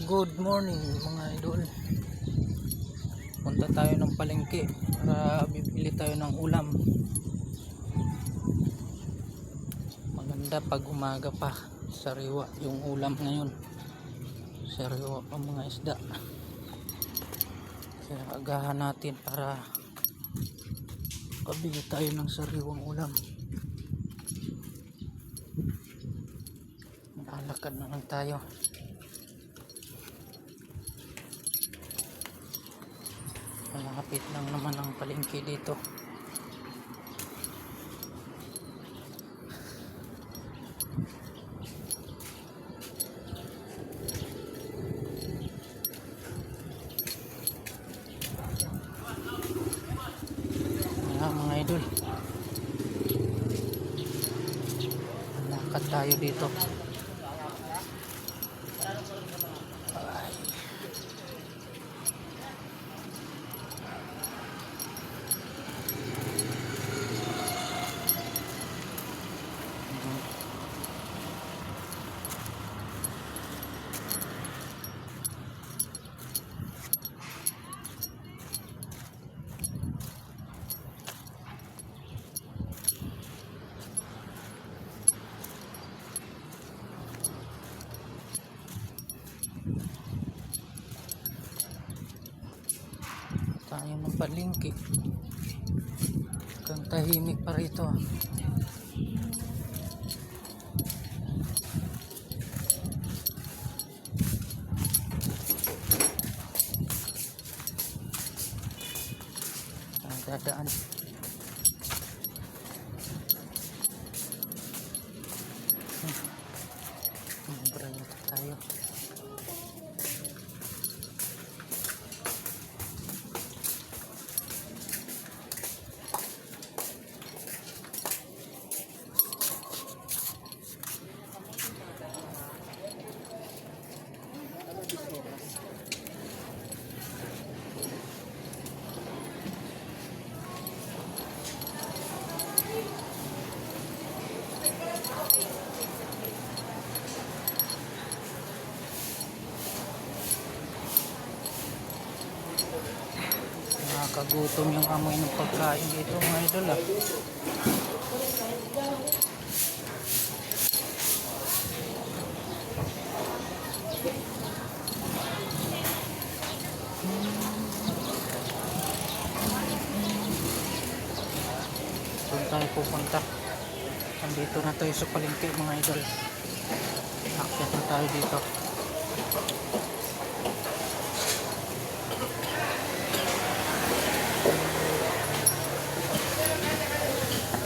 Good morning mga idol. Punta tayo ng palengke para bibili tayo ng ulam. Maganda pag umaga pa, sariwa yung ulam ngayon. Sariwa pa mga isda. Kaya agahan natin para kabili tayo ng sariwang ulam. Alakad na lang tayo. Malapit lang naman ang palengke dito. Mga idol, malakad tayo dito. Tayo ng palengke. Kang tahimik pa rito. Ang dadaan. Mabraya tayo. Nakakagutom yung amoy ng pagkain dito mga idol ah. Doon tayo pupunta. Nandito na tayo sa palengke mga idol. Akyat na tayo dito.